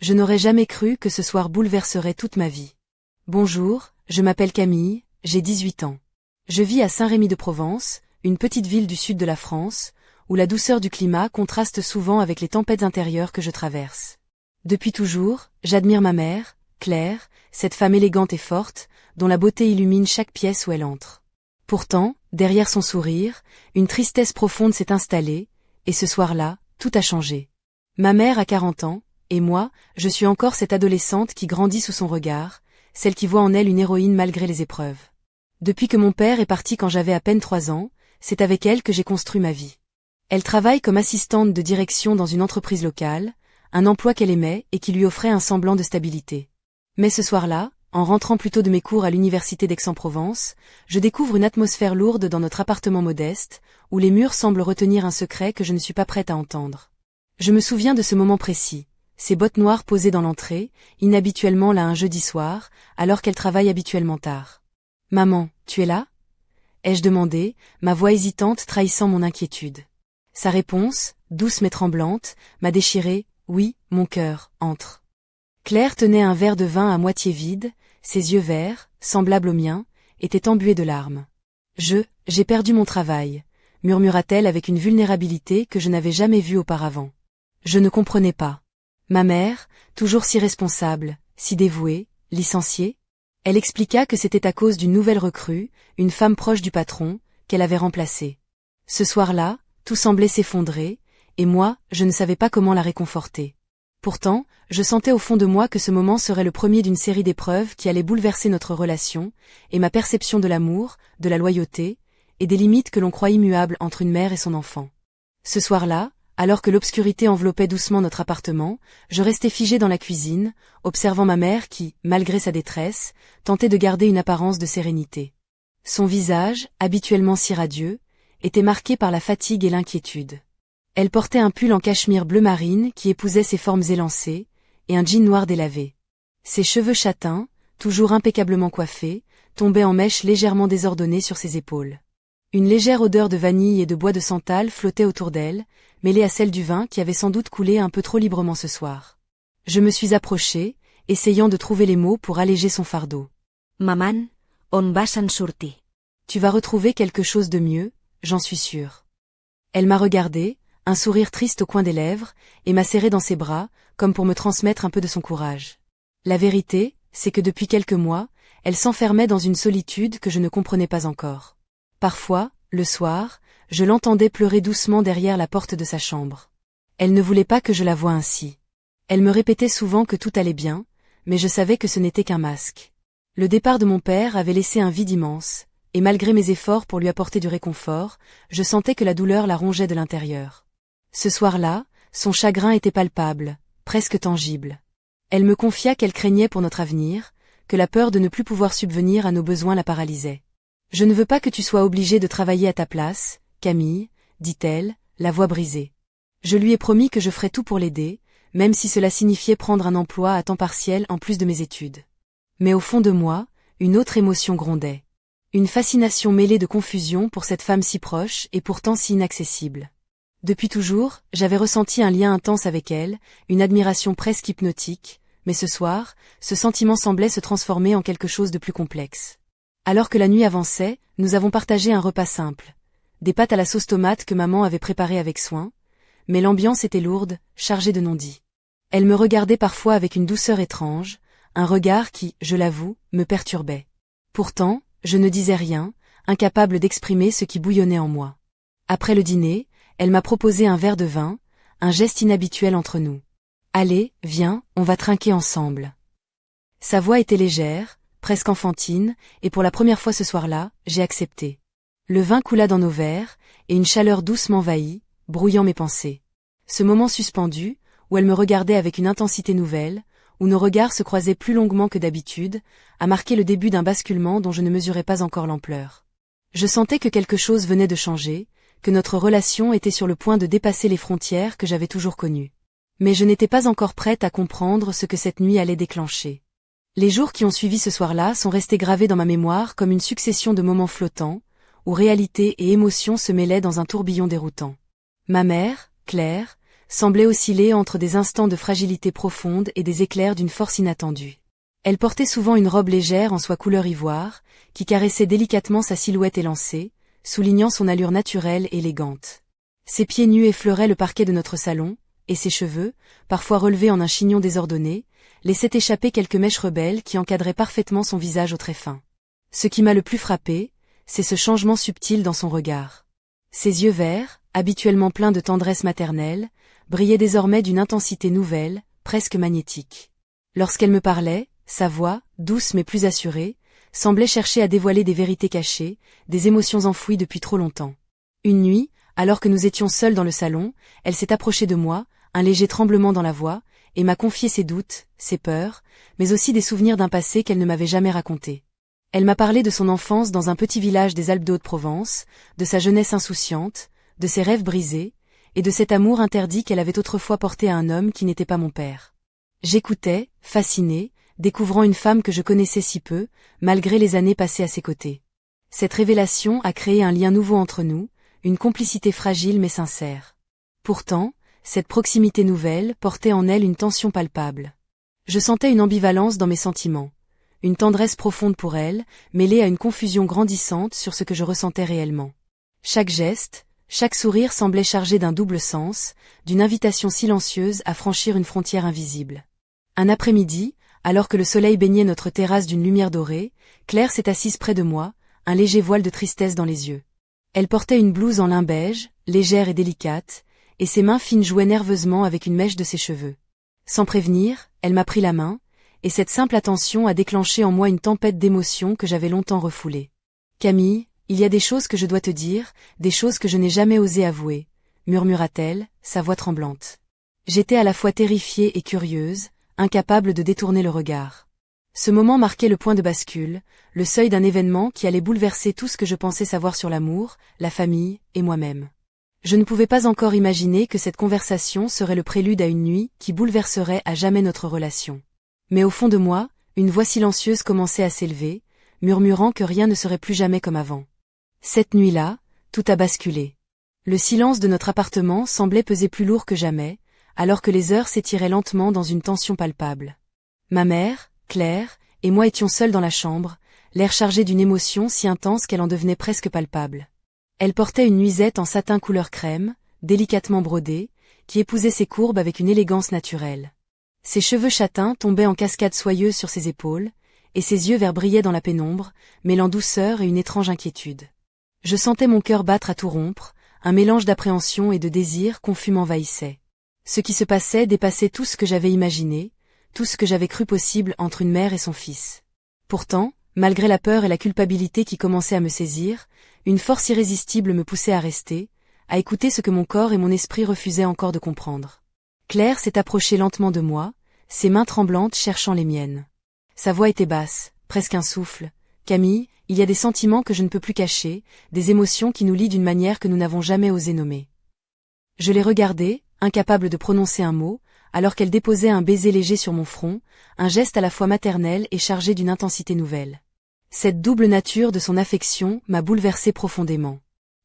Je n'aurais jamais cru que ce soir bouleverserait toute ma vie. Bonjour, je m'appelle Camille, j'ai 18 ans. Je vis à Saint-Rémy-de-Provence, une petite ville du sud de la France, où la douceur du climat contraste souvent avec les tempêtes intérieures que je traverse. Depuis toujours, j'admire ma mère, Claire, cette femme élégante et forte, dont la beauté illumine chaque pièce où elle entre. Pourtant, derrière son sourire, une tristesse profonde s'est installée, et ce soir-là, tout a changé. Ma mère a 40 ans, et moi, je suis encore cette adolescente qui grandit sous son regard, celle qui voit en elle une héroïne malgré les épreuves. Depuis que mon père est parti quand j'avais à peine 3 ans, c'est avec elle que j'ai construit ma vie. Elle travaille comme assistante de direction dans une entreprise locale, un emploi qu'elle aimait et qui lui offrait un semblant de stabilité. Mais ce soir-là, en rentrant plus tôt de mes cours à l'université d'Aix-en-Provence, je découvre une atmosphère lourde dans notre appartement modeste, où les murs semblent retenir un secret que je ne suis pas prête à entendre. Je me souviens de ce moment précis, ses bottes noires posées dans l'entrée, inhabituellement là un jeudi soir, alors qu'elle travaille habituellement tard. « Maman, tu es là ?» ai-je demandé, ma voix hésitante trahissant mon inquiétude. Sa réponse, douce mais tremblante, m'a déchiré. « Oui, mon cœur, entre. » Claire tenait un verre de vin à moitié vide, ses yeux verts, semblables aux miens, étaient embués de larmes. « J'ai perdu mon travail », murmura-t-elle avec une vulnérabilité que je n'avais jamais vue auparavant. Je ne comprenais pas. Ma mère, toujours si responsable, si dévouée, licenciée? Elle expliqua que c'était à cause d'une nouvelle recrue, une femme proche du patron, qu'elle avait remplacée. Ce soir-là, tout semblait s'effondrer, et moi, je ne savais pas comment la réconforter. Pourtant, je sentais au fond de moi que ce moment serait le premier d'une série d'épreuves qui allaient bouleverser notre relation, et ma perception de l'amour, de la loyauté, et des limites que l'on croit immuables entre une mère et son enfant. Ce soir-là, alors que l'obscurité enveloppait doucement notre appartement, je restais figée dans la cuisine, observant ma mère qui, malgré sa détresse, tentait de garder une apparence de sérénité. Son visage, habituellement si radieux, était marqué par la fatigue et l'inquiétude. Elle portait un pull en cachemire bleu marine qui épousait ses formes élancées, et un jean noir délavé. Ses cheveux châtains, toujours impeccablement coiffés, tombaient en mèches légèrement désordonnées sur ses épaules. Une légère odeur de vanille et de bois de santal flottait autour d'elle, mêlée à celle du vin qui avait sans doute coulé un peu trop librement ce soir. Je me suis approchée, essayant de trouver les mots pour alléger son fardeau. « Maman, on vas en sortir. » Tu vas retrouver quelque chose de mieux, j'en suis sûre. Elle m'a regardée, un sourire triste au coin des lèvres, et m'a serré dans ses bras, comme pour me transmettre un peu de son courage. La vérité, c'est que depuis quelques mois, elle s'enfermait dans une solitude que je ne comprenais pas encore. Parfois, le soir, je l'entendais pleurer doucement derrière la porte de sa chambre. Elle ne voulait pas que je la voie ainsi. Elle me répétait souvent que tout allait bien, mais je savais que ce n'était qu'un masque. Le départ de mon père avait laissé un vide immense, et malgré mes efforts pour lui apporter du réconfort, je sentais que la douleur la rongeait de l'intérieur. Ce soir-là, son chagrin était palpable, presque tangible. Elle me confia qu'elle craignait pour notre avenir, que la peur de ne plus pouvoir subvenir à nos besoins la paralysait. « Je ne veux pas que tu sois obligée de travailler à ta place, Camille, dit-elle, la voix brisée. Je lui ai promis que je ferais tout pour l'aider, même si cela signifiait prendre un emploi à temps partiel en plus de mes études. Mais au fond de moi, une autre émotion grondait. Une fascination mêlée de confusion pour cette femme si proche et pourtant si inaccessible. Depuis toujours, j'avais ressenti un lien intense avec elle, une admiration presque hypnotique, mais ce soir, ce sentiment semblait se transformer en quelque chose de plus complexe. Alors que la nuit avançait, nous avons partagé un repas simple. Des pâtes à la sauce tomate que maman avait préparées avec soin, mais l'ambiance était lourde, chargée de non-dits. Elle me regardait parfois avec une douceur étrange, un regard qui, je l'avoue, me perturbait. Pourtant, je ne disais rien, incapable d'exprimer ce qui bouillonnait en moi. Après le dîner, elle m'a proposé un verre de vin, un geste inhabituel entre nous. « Allez, viens, on va trinquer ensemble. » Sa voix était légère, presque enfantine, et pour la première fois ce soir-là, j'ai accepté. Le vin coula dans nos verres, et une chaleur douce m'envahit, brouillant mes pensées. Ce moment suspendu, où elle me regardait avec une intensité nouvelle, où nos regards se croisaient plus longuement que d'habitude, a marqué le début d'un basculement dont je ne mesurais pas encore l'ampleur. Je sentais que quelque chose venait de changer, que notre relation était sur le point de dépasser les frontières que j'avais toujours connues. Mais je n'étais pas encore prête à comprendre ce que cette nuit allait déclencher. Les jours qui ont suivi ce soir-là sont restés gravés dans ma mémoire comme une succession de moments flottants, où réalité et émotion se mêlaient dans un tourbillon déroutant. Ma mère, Claire, semblait osciller entre des instants de fragilité profonde et des éclairs d'une force inattendue. Elle portait souvent une robe légère en soie couleur ivoire, qui caressait délicatement sa silhouette élancée, soulignant son allure naturelle et élégante. Ses pieds nus effleuraient le parquet de notre salon, et ses cheveux, parfois relevés en un chignon désordonné, laissaient échapper quelques mèches rebelles qui encadraient parfaitement son visage au très fin. Ce qui m'a le plus frappé, c'est ce changement subtil dans son regard. Ses yeux verts, habituellement pleins de tendresse maternelle, brillaient désormais d'une intensité nouvelle, presque magnétique. Lorsqu'elle me parlait, sa voix, douce mais plus assurée, semblait chercher à dévoiler des vérités cachées, des émotions enfouies depuis trop longtemps. Une nuit, alors que nous étions seuls dans le salon, elle s'est approchée de moi, un léger tremblement dans la voix, et m'a confié ses doutes, ses peurs, mais aussi des souvenirs d'un passé qu'elle ne m'avait jamais raconté. Elle m'a parlé de son enfance dans un petit village des Alpes de Haute-Provence, de sa jeunesse insouciante, de ses rêves brisés, et de cet amour interdit qu'elle avait autrefois porté à un homme qui n'était pas mon père. J'écoutais, fasciné, découvrant une femme que je connaissais si peu, malgré les années passées à ses côtés. Cette révélation a créé un lien nouveau entre nous, une complicité fragile mais sincère. Pourtant, cette proximité nouvelle portait en elle une tension palpable. Je sentais une ambivalence dans mes sentiments, une tendresse profonde pour elle, mêlée à une confusion grandissante sur ce que je ressentais réellement. Chaque geste, chaque sourire semblait chargé d'un double sens, d'une invitation silencieuse à franchir une frontière invisible. Un après-midi, alors que le soleil baignait notre terrasse d'une lumière dorée, Claire s'est assise près de moi, un léger voile de tristesse dans les yeux. Elle portait une blouse en lin beige, légère et délicate, et ses mains fines jouaient nerveusement avec une mèche de ses cheveux. Sans prévenir, elle m'a pris la main, et cette simple attention a déclenché en moi une tempête d'émotions que j'avais longtemps refoulée. « Camille, il y a des choses que je dois te dire, des choses que je n'ai jamais osé avouer, » murmura-t-elle, sa voix tremblante. J'étais à la fois terrifiée et curieuse, incapable de détourner le regard. Ce moment marquait le point de bascule, le seuil d'un événement qui allait bouleverser tout ce que je pensais savoir sur l'amour, la famille et moi-même. Je ne pouvais pas encore imaginer que cette conversation serait le prélude à une nuit qui bouleverserait à jamais notre relation. Mais au fond de moi, une voix silencieuse commençait à s'élever, murmurant que rien ne serait plus jamais comme avant. Cette nuit-là, tout a basculé. Le silence de notre appartement semblait peser plus lourd que jamais, alors que les heures s'étiraient lentement dans une tension palpable. Ma mère, Claire, et moi étions seuls dans la chambre, l'air chargé d'une émotion si intense qu'elle en devenait presque palpable. Elle portait une nuisette en satin couleur crème, délicatement brodée, qui épousait ses courbes avec une élégance naturelle. Ses cheveux châtains tombaient en cascades soyeuses sur ses épaules, et ses yeux verts brillaient dans la pénombre, mêlant douceur et une étrange inquiétude. Je sentais mon cœur battre à tout rompre, un mélange d'appréhension et de désir confus m'envahissait. Ce qui se passait dépassait tout ce que j'avais imaginé, tout ce que j'avais cru possible entre une mère et son fils. Pourtant, malgré la peur et la culpabilité qui commençaient à me saisir, une force irrésistible me poussait à rester, à écouter ce que mon corps et mon esprit refusaient encore de comprendre. Claire s'est approchée lentement de moi, ses mains tremblantes cherchant les miennes. Sa voix était basse, presque un souffle. « Camille, il y a des sentiments que je ne peux plus cacher, des émotions qui nous lient d'une manière que nous n'avons jamais osé nommer. » Je l'ai regardée, incapable de prononcer un mot, alors qu'elle déposait un baiser léger sur mon front, un geste à la fois maternel et chargé d'une intensité nouvelle. Cette double nature de son affection m'a bouleversée profondément.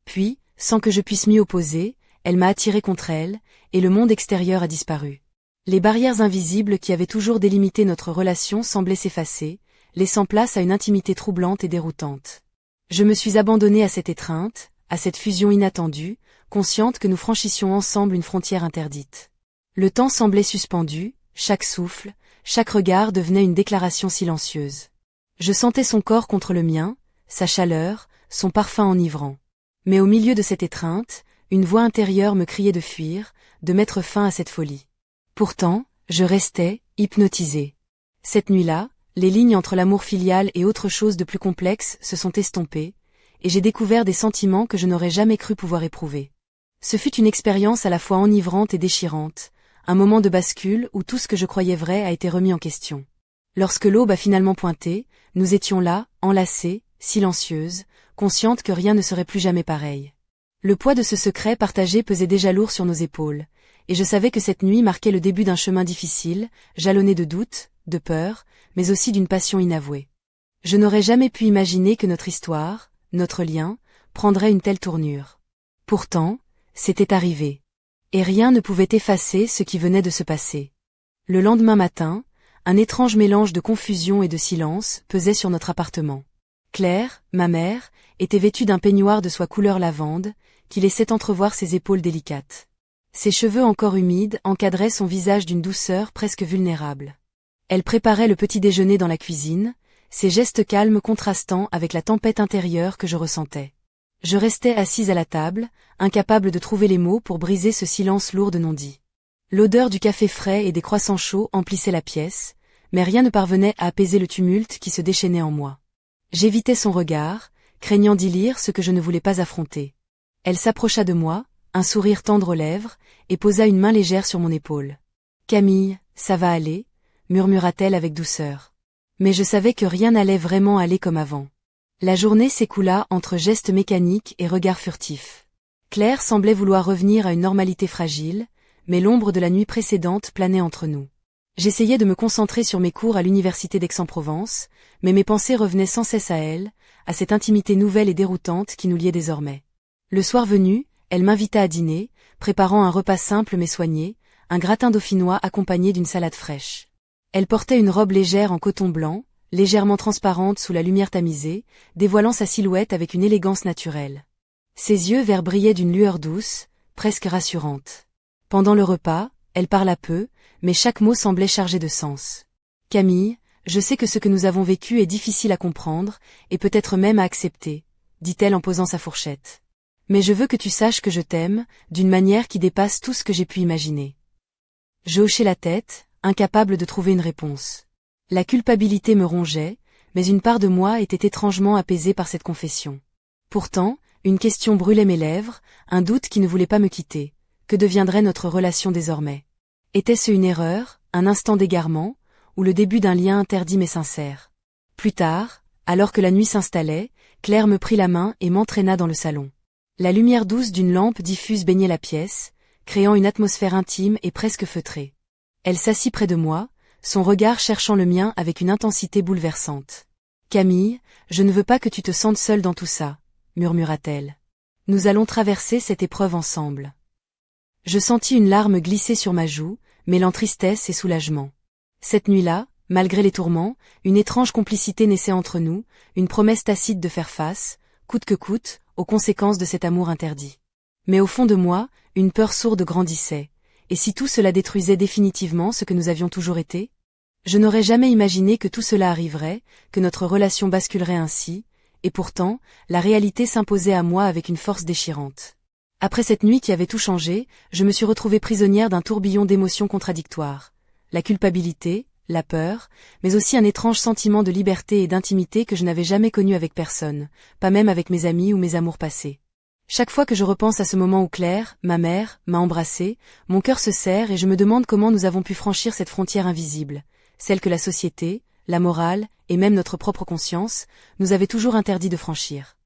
Puis, sans que je puisse m'y opposer, elle m'a attiré contre elle, et le monde extérieur a disparu. Les barrières invisibles qui avaient toujours délimité notre relation semblaient s'effacer, laissant place à une intimité troublante et déroutante. Je me suis abandonnée à cette étreinte, à cette fusion inattendue, consciente que nous franchissions ensemble une frontière interdite. Le temps semblait suspendu, chaque souffle, chaque regard devenait une déclaration silencieuse. Je sentais son corps contre le mien, sa chaleur, son parfum enivrant. Mais au milieu de cette étreinte, une voix intérieure me criait de fuir, de mettre fin à cette folie. Pourtant, je restais, hypnotisée. Cette nuit-là, les lignes entre l'amour filial et autre chose de plus complexe se sont estompées, et j'ai découvert des sentiments que je n'aurais jamais cru pouvoir éprouver. Ce fut une expérience à la fois enivrante et déchirante, un moment de bascule où tout ce que je croyais vrai a été remis en question. Lorsque l'aube a finalement pointé, nous étions là, enlacés, silencieuses, conscientes que rien ne serait plus jamais pareil. Le poids de ce secret partagé pesait déjà lourd sur nos épaules, et je savais que cette nuit marquait le début d'un chemin difficile, jalonné de doutes, de peur, mais aussi d'une passion inavouée. Je n'aurais jamais pu imaginer que notre histoire, notre lien, prendrait une telle tournure. Pourtant, c'était arrivé. Et rien ne pouvait effacer ce qui venait de se passer. Le lendemain matin, un étrange mélange de confusion et de silence pesait sur notre appartement. Claire, ma mère, était vêtue d'un peignoir de soie couleur lavande, qui laissait entrevoir ses épaules délicates. Ses cheveux encore humides encadraient son visage d'une douceur presque vulnérable. Elle préparait le petit déjeuner dans la cuisine, ses gestes calmes contrastant avec la tempête intérieure que je ressentais. Je restais assise à la table, incapable de trouver les mots pour briser ce silence lourd de non-dit. L'odeur du café frais et des croissants chauds emplissait la pièce, mais rien ne parvenait à apaiser le tumulte qui se déchaînait en moi. J'évitais son regard, craignant d'y lire ce que je ne voulais pas affronter. Elle s'approcha de moi, un sourire tendre aux lèvres, et posa une main légère sur mon épaule. « Camille, ça va aller ?» murmura-t-elle avec douceur. Mais je savais que rien n'allait vraiment aller comme avant. La journée s'écoula entre gestes mécaniques et regards furtifs. Claire semblait vouloir revenir à une normalité fragile, mais l'ombre de la nuit précédente planait entre nous. J'essayais de me concentrer sur mes cours à l'université d'Aix-en-Provence, mais mes pensées revenaient sans cesse à elle, à cette intimité nouvelle et déroutante qui nous liait désormais. Le soir venu, elle m'invita à dîner, préparant un repas simple mais soigné, un gratin dauphinois accompagné d'une salade fraîche. Elle portait une robe légère en coton blanc, légèrement transparente sous la lumière tamisée, dévoilant sa silhouette avec une élégance naturelle. Ses yeux verts brillaient d'une lueur douce, presque rassurante. Pendant le repas, elle parla peu, mais chaque mot semblait chargé de sens. « Camille, je sais que ce que nous avons vécu est difficile à comprendre, et peut-être même à accepter, » dit-elle en posant sa fourchette. « Mais je veux que tu saches que je t'aime, d'une manière qui dépasse tout ce que j'ai pu imaginer. » Je hochai la tête, incapable de trouver une réponse. La culpabilité me rongeait, mais une part de moi était étrangement apaisée par cette confession. Pourtant, une question brûlait mes lèvres, un doute qui ne voulait pas me quitter. Que deviendrait notre relation désormais? Était-ce une erreur, un instant d'égarement, ou le début d'un lien interdit mais sincère? Plus tard, alors que la nuit s'installait, Claire me prit la main et m'entraîna dans le salon. La lumière douce d'une lampe diffuse baignait la pièce, créant une atmosphère intime et presque feutrée. Elle s'assit près de moi, son regard cherchant le mien avec une intensité bouleversante. « Camille, je ne veux pas que tu te sentes seule dans tout ça, » murmura-t-elle. « Nous allons traverser cette épreuve ensemble. » Je sentis une larme glisser sur ma joue, mêlant tristesse et soulagement. Cette nuit-là, malgré les tourments, une étrange complicité naissait entre nous, une promesse tacite de faire face, coûte que coûte, aux conséquences de cet amour interdit. Mais au fond de moi, une peur sourde grandissait. Et si tout cela détruisait définitivement ce que nous avions toujours été? Je n'aurais jamais imaginé que tout cela arriverait, que notre relation basculerait ainsi, et pourtant, la réalité s'imposait à moi avec une force déchirante. Après cette nuit qui avait tout changé, je me suis retrouvée prisonnière d'un tourbillon d'émotions contradictoires. La culpabilité, la peur, mais aussi un étrange sentiment de liberté et d'intimité que je n'avais jamais connu avec personne, pas même avec mes amis ou mes amours passés. Chaque fois que je repense à ce moment où Claire, ma mère, m'a embrassée, mon cœur se serre et je me demande comment nous avons pu franchir cette frontière invisible, celle que la société, la morale, et même notre propre conscience, nous avait toujours interdit de franchir.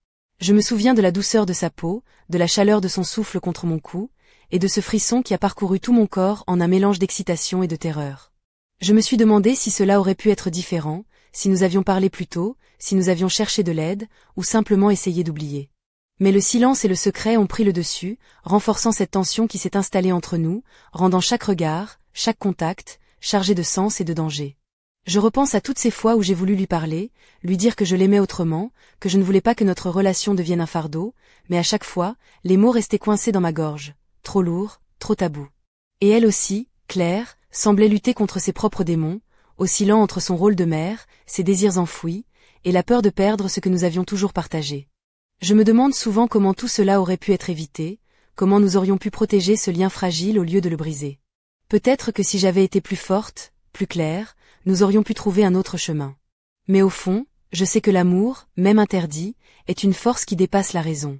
Je me souviens de la douceur de sa peau, de la chaleur de son souffle contre mon cou, et de ce frisson qui a parcouru tout mon corps en un mélange d'excitation et de terreur. Je me suis demandé si cela aurait pu être différent, si nous avions parlé plus tôt, si nous avions cherché de l'aide, ou simplement essayé d'oublier. Mais le silence et le secret ont pris le dessus, renforçant cette tension qui s'est installée entre nous, rendant chaque regard, chaque contact, chargé de sens et de danger. Je repense à toutes ces fois où j'ai voulu lui parler, lui dire que je l'aimais autrement, que je ne voulais pas que notre relation devienne un fardeau, mais à chaque fois, les mots restaient coincés dans ma gorge, trop lourds, trop tabous. Et elle aussi, Claire, semblait lutter contre ses propres démons, oscillant entre son rôle de mère, ses désirs enfouis, et la peur de perdre ce que nous avions toujours partagé. Je me demande souvent comment tout cela aurait pu être évité, comment nous aurions pu protéger ce lien fragile au lieu de le briser. Peut-être que si j'avais été plus forte, plus claire, nous aurions pu trouver un autre chemin. Mais au fond, je sais que l'amour, même interdit, est une force qui dépasse la raison.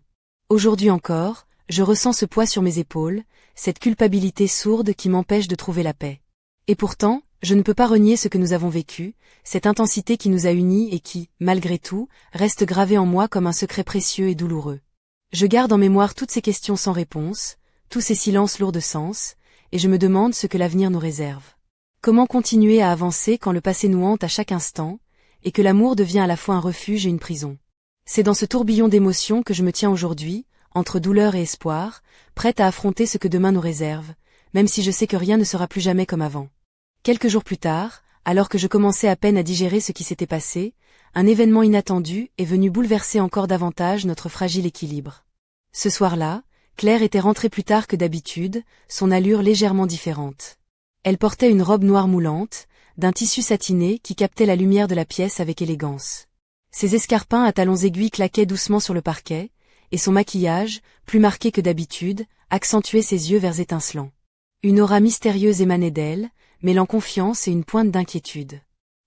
Aujourd'hui encore, je ressens ce poids sur mes épaules, cette culpabilité sourde qui m'empêche de trouver la paix. Et pourtant, je ne peux pas renier ce que nous avons vécu, cette intensité qui nous a unis et qui, malgré tout, reste gravée en moi comme un secret précieux et douloureux. Je garde en mémoire toutes ces questions sans réponse, tous ces silences lourds de sens, et je me demande ce que l'avenir nous réserve. Comment continuer à avancer quand le passé nous hante à chaque instant, et que l'amour devient à la fois un refuge et une prison? C'est dans ce tourbillon d'émotions que je me tiens aujourd'hui, entre douleur et espoir, prête à affronter ce que demain nous réserve, même si je sais que rien ne sera plus jamais comme avant. Quelques jours plus tard, alors que je commençais à peine à digérer ce qui s'était passé, un événement inattendu est venu bouleverser encore davantage notre fragile équilibre. Ce soir-là, Claire était rentrée plus tard que d'habitude, son allure légèrement différente. Elle portait une robe noire moulante, d'un tissu satiné qui captait la lumière de la pièce avec élégance. Ses escarpins à talons aiguilles claquaient doucement sur le parquet, et son maquillage, plus marqué que d'habitude, accentuait ses yeux verts étincelants. Une aura mystérieuse émanait d'elle, mêlant confiance et une pointe d'inquiétude.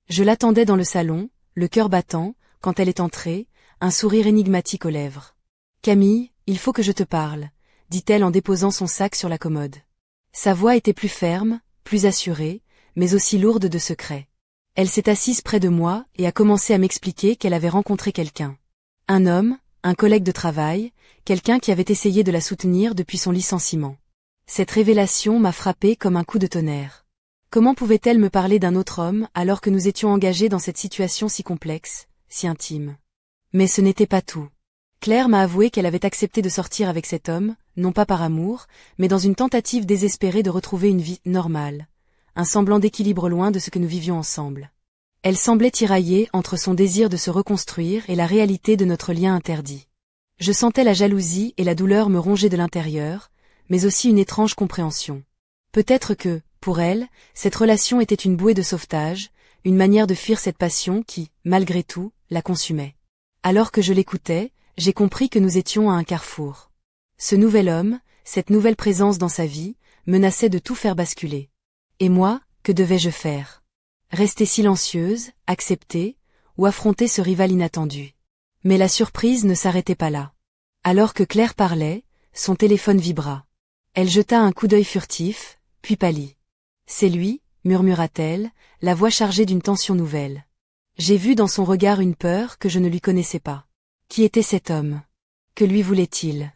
Je l'attendais dans le salon, le cœur battant, quand elle est entrée, un sourire énigmatique aux lèvres. « Camille, il faut que je te parle », dit-elle en déposant son sac sur la commode. Sa voix était plus ferme, plus assurée, mais aussi lourde de secrets. Elle s'est assise près de moi et a commencé à m'expliquer qu'elle avait rencontré quelqu'un. Un homme, un collègue de travail, quelqu'un qui avait essayé de la soutenir depuis son licenciement. Cette révélation m'a frappée comme un coup de tonnerre. Comment pouvait-elle me parler d'un autre homme alors que nous étions engagés dans cette situation si complexe, si intime? Mais ce n'était pas tout. Claire m'a avoué qu'elle avait accepté de sortir avec cet homme, non pas par amour, mais dans une tentative désespérée de retrouver une vie normale, un semblant d'équilibre loin de ce que nous vivions ensemble. Elle semblait tiraillée entre son désir de se reconstruire et la réalité de notre lien interdit. Je sentais la jalousie et la douleur me ronger de l'intérieur, mais aussi une étrange compréhension. Peut-être que, pour elle, cette relation était une bouée de sauvetage, une manière de fuir cette passion qui, malgré tout, la consumait. Alors que je l'écoutais, j'ai compris que nous étions à un carrefour. Ce nouvel homme, cette nouvelle présence dans sa vie, menaçait de tout faire basculer. Et moi, que devais-je faire? Rester silencieuse, accepter, ou affronter ce rival inattendu? Mais la surprise ne s'arrêtait pas là. Alors que Claire parlait, son téléphone vibra. Elle jeta un coup d'œil furtif, puis pâlit. « C'est lui », murmura-t-elle, la voix chargée d'une tension nouvelle. J'ai vu dans son regard une peur que je ne lui connaissais pas. Qui était cet homme? Que lui voulait-il?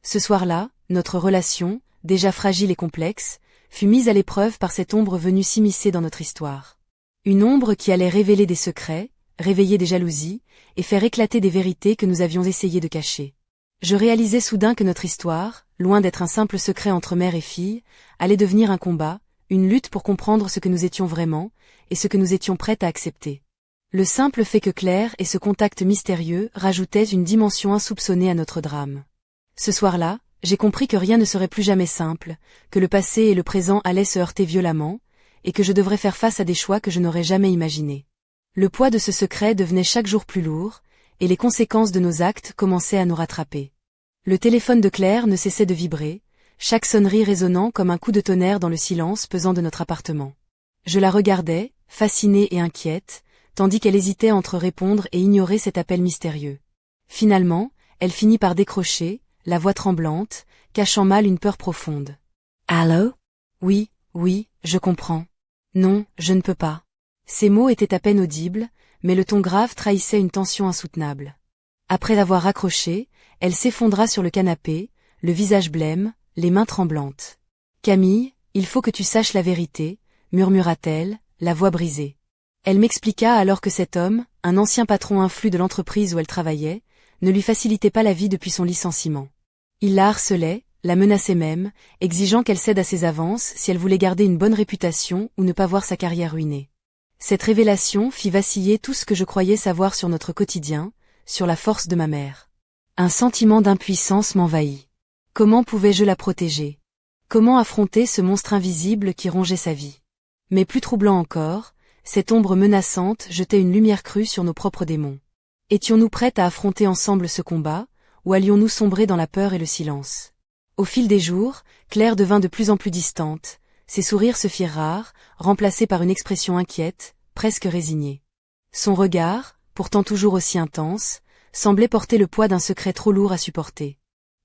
Ce soir-là, notre relation, déjà fragile et complexe, fut mise à l'épreuve par cette ombre venue s'immiscer dans notre histoire. Une ombre qui allait révéler des secrets, réveiller des jalousies, et faire éclater des vérités que nous avions essayé de cacher. Je réalisais soudain que notre histoire, loin d'être un simple secret entre mère et fille, allait devenir un combat, une lutte pour comprendre ce que nous étions vraiment, et ce que nous étions prêtes à accepter. Le simple fait que Claire et ce contact mystérieux rajoutaient une dimension insoupçonnée à notre drame. Ce soir-là, j'ai compris que rien ne serait plus jamais simple, que le passé et le présent allaient se heurter violemment, et que je devrais faire face à des choix que je n'aurais jamais imaginés. Le poids de ce secret devenait chaque jour plus lourd, et les conséquences de nos actes commençaient à nous rattraper. Le téléphone de Claire ne cessait de vibrer, chaque sonnerie résonnant comme un coup de tonnerre dans le silence pesant de notre appartement. Je la regardais, fascinée et inquiète, tandis qu'elle hésitait entre répondre et ignorer cet appel mystérieux. Finalement, elle finit par décrocher, la voix tremblante, cachant mal une peur profonde. « Allô? Oui, je comprends. Non, je ne peux pas. » Ces mots étaient à peine audibles, mais le ton grave trahissait une tension insoutenable. Après avoir raccroché, elle s'effondra sur le canapé, le visage blême, les mains tremblantes. « Camille, il faut que tu saches la vérité, » murmura-t-elle, la voix brisée. Elle m'expliqua alors que cet homme, un ancien patron influent de l'entreprise où elle travaillait, ne lui facilitait pas la vie depuis son licenciement. Il la harcelait, la menaçait même, exigeant qu'elle cède à ses avances si elle voulait garder une bonne réputation ou ne pas voir sa carrière ruinée. Cette révélation fit vaciller tout ce que je croyais savoir sur notre quotidien, sur la force de ma mère. Un sentiment d'impuissance m'envahit. Comment pouvais-je la protéger? Comment affronter ce monstre invisible qui rongeait sa vie? Mais plus troublant encore, cette ombre menaçante jetait une lumière crue sur nos propres démons. Étions-nous prêtes à affronter ensemble ce combat, ou allions-nous sombrer dans la peur et le silence? Au fil des jours, Claire devint de plus en plus distante, ses sourires se firent rares, remplacés par une expression inquiète, presque résignée. Son regard, pourtant toujours aussi intense, semblait porter le poids d'un secret trop lourd à supporter.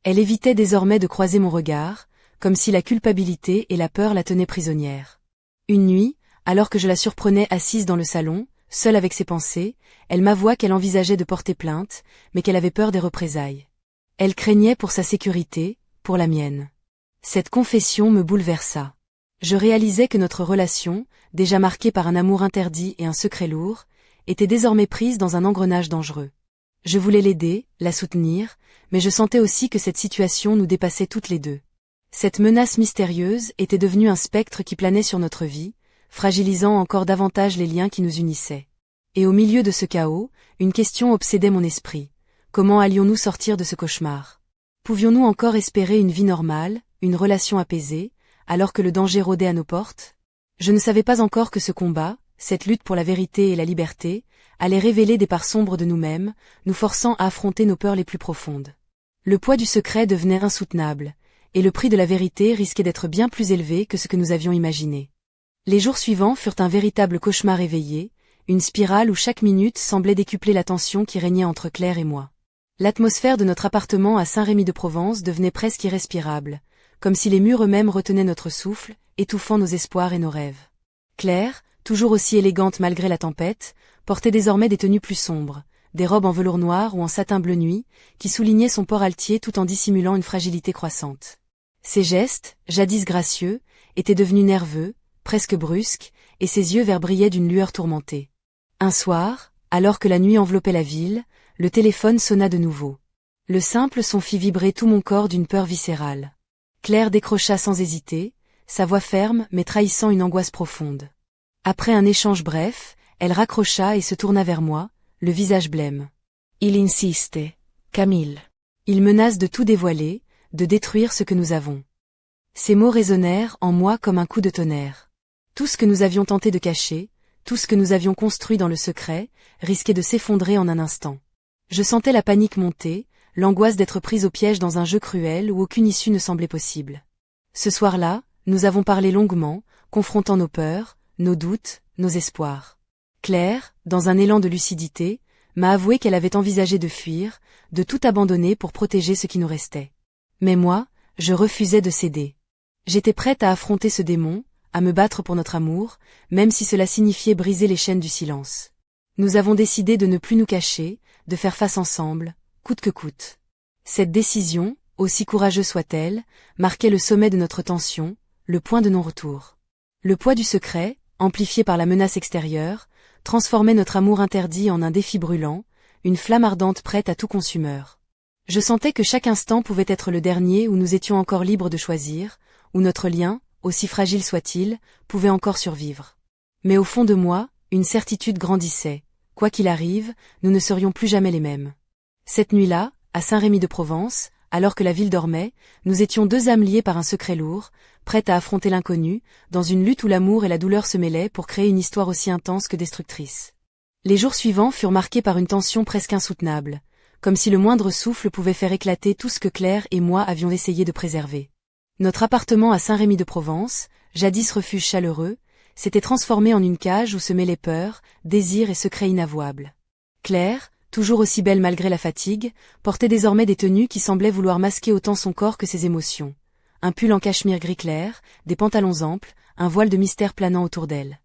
Elle évitait désormais de croiser mon regard, comme si la culpabilité et la peur la tenaient prisonnière. Une nuit, alors que je la surprenais assise dans le salon, seule avec ses pensées, elle m'avoua qu'elle envisageait de porter plainte, mais qu'elle avait peur des représailles. Elle craignait pour sa sécurité, pour la mienne. Cette confession me bouleversa. Je réalisais que notre relation, déjà marquée par un amour interdit et un secret lourd, était désormais prise dans un engrenage dangereux. Je voulais l'aider, la soutenir, mais je sentais aussi que cette situation nous dépassait toutes les deux. Cette menace mystérieuse était devenue un spectre qui planait sur notre vie, fragilisant encore davantage les liens qui nous unissaient. Et au milieu de ce chaos, une question obsédait mon esprit. Comment allions-nous sortir de ce cauchemar? Pouvions-nous encore espérer une vie normale, une relation apaisée, alors que le danger rôdait à nos portes? Je ne savais pas encore que ce combat, cette lutte pour la vérité et la liberté, allait révéler des parts sombres de nous-mêmes, nous forçant à affronter nos peurs les plus profondes. Le poids du secret devenait insoutenable, et le prix de la vérité risquait d'être bien plus élevé que ce que nous avions imaginé. Les jours suivants furent un véritable cauchemar éveillé, une spirale où chaque minute semblait décupler la tension qui régnait entre Claire et moi. L'atmosphère de notre appartement à Saint-Rémy-de-Provence devenait presque irrespirable, comme si les murs eux-mêmes retenaient notre souffle, étouffant nos espoirs et nos rêves. Claire, toujours aussi élégante malgré la tempête, portait désormais des tenues plus sombres, des robes en velours noir ou en satin bleu nuit, qui soulignaient son port altier tout en dissimulant une fragilité croissante. Ses gestes, jadis gracieux, étaient devenus nerveux, presque brusques, et ses yeux verts brillaient d'une lueur tourmentée. Un soir, alors que la nuit enveloppait la ville, le téléphone sonna de nouveau. Le simple son fit vibrer tout mon corps d'une peur viscérale. Claire décrocha sans hésiter, sa voix ferme mais trahissant une angoisse profonde. Après un échange bref, elle raccrocha et se tourna vers moi, le visage blême. « Il insiste, Camille. Il menace de tout dévoiler, de détruire ce que nous avons. » Ces mots résonnèrent en moi comme un coup de tonnerre. Tout ce que nous avions tenté de cacher, tout ce que nous avions construit dans le secret, risquait de s'effondrer en un instant. Je sentais la panique monter, l'angoisse d'être prise au piège dans un jeu cruel où aucune issue ne semblait possible. Ce soir-là, nous avons parlé longuement, confrontant nos peurs, nos doutes, nos espoirs. Claire, dans un élan de lucidité, m'a avoué qu'elle avait envisagé de fuir, de tout abandonner pour protéger ce qui nous restait. Mais moi, je refusais de céder. J'étais prête à affronter ce démon, à me battre pour notre amour, même si cela signifiait briser les chaînes du silence. Nous avons décidé de ne plus nous cacher, de faire face ensemble, coûte que coûte. Cette décision, aussi courageuse soit-elle, marquait le sommet de notre tension, le point de non-retour. Le poids du secret, amplifié par la menace extérieure, transformait notre amour interdit en un défi brûlant, une flamme ardente prête à tout consumeur. Je sentais que chaque instant pouvait être le dernier où nous étions encore libres de choisir, où notre lien, aussi fragile soit-il, pouvait encore survivre. Mais au fond de moi, une certitude grandissait. Quoi qu'il arrive, nous ne serions plus jamais les mêmes. Cette nuit-là, à Saint-Rémy-de-Provence, alors que la ville dormait, nous étions deux âmes liées par un secret lourd, prêtes à affronter l'inconnu, dans une lutte où l'amour et la douleur se mêlaient pour créer une histoire aussi intense que destructrice. Les jours suivants furent marqués par une tension presque insoutenable, comme si le moindre souffle pouvait faire éclater tout ce que Claire et moi avions essayé de préserver. Notre appartement à Saint-Rémy-de-Provence, jadis refuge chaleureux, s'était transformé en une cage où se mêlaient peur, désir et secrets inavouables. Claire, toujours aussi belle malgré la fatigue, portait désormais des tenues qui semblaient vouloir masquer autant son corps que ses émotions. Un pull en cachemire gris clair, des pantalons amples, un voile de mystère planant autour d'elle.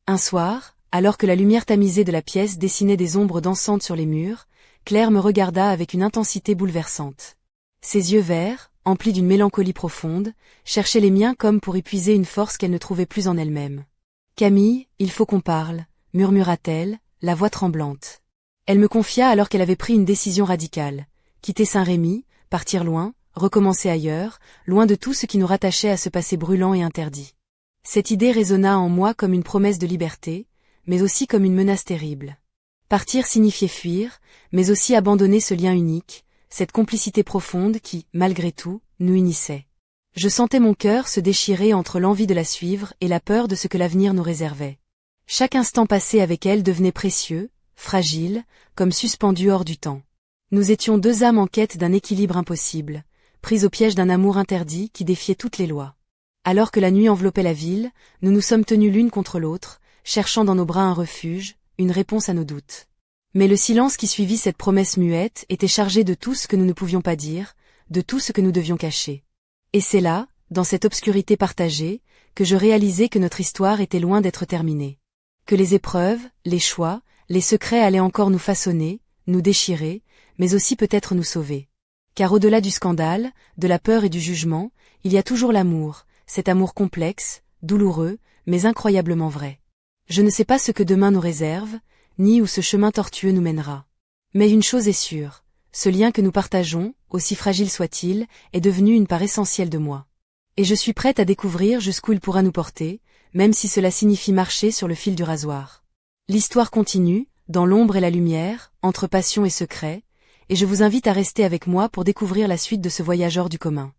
Un soir, alors que la lumière tamisée de la pièce dessinait des ombres dansantes sur les murs, Claire me regarda avec une intensité bouleversante. Ses yeux verts, emplis d'une mélancolie profonde, cherchaient les miens comme pour y puiser une force qu'elle ne trouvait plus en elle-même. « Camille, il faut qu'on parle », murmura-t-elle, la voix tremblante. Elle me confia alors qu'elle avait pris une décision radicale, quitter Saint-Rémy, partir loin, recommencer ailleurs, loin de tout ce qui nous rattachait à ce passé brûlant et interdit. Cette idée résonna en moi comme une promesse de liberté, mais aussi comme une menace terrible. Partir signifiait fuir, mais aussi abandonner ce lien unique, cette complicité profonde qui, malgré tout, nous unissait. Je sentais mon cœur se déchirer entre l'envie de la suivre et la peur de ce que l'avenir nous réservait. Chaque instant passé avec elle devenait précieux, fragile, comme suspendu hors du temps. Nous étions deux âmes en quête d'un équilibre impossible, prises au piège d'un amour interdit qui défiait toutes les lois. Alors que la nuit enveloppait la ville, nous nous sommes tenus l'une contre l'autre, cherchant dans nos bras un refuge, une réponse à nos doutes. Mais le silence qui suivit cette promesse muette était chargé de tout ce que nous ne pouvions pas dire, de tout ce que nous devions cacher. Et c'est là, dans cette obscurité partagée, que je réalisais que notre histoire était loin d'être terminée. Que les épreuves, les choix, les secrets allaient encore nous façonner, nous déchirer, mais aussi peut-être nous sauver. Car au-delà du scandale, de la peur et du jugement, il y a toujours l'amour, cet amour complexe, douloureux, mais incroyablement vrai. Je ne sais pas ce que demain nous réserve, ni où ce chemin tortueux nous mènera. Mais une chose est sûre, ce lien que nous partageons, aussi fragile soit-il, est devenu une part essentielle de moi. Et je suis prête à découvrir jusqu'où il pourra nous porter, même si cela signifie marcher sur le fil du rasoir. L'histoire continue, dans l'ombre et la lumière, entre passion et secret, et je vous invite à rester avec moi pour découvrir la suite de ce voyage hors du commun.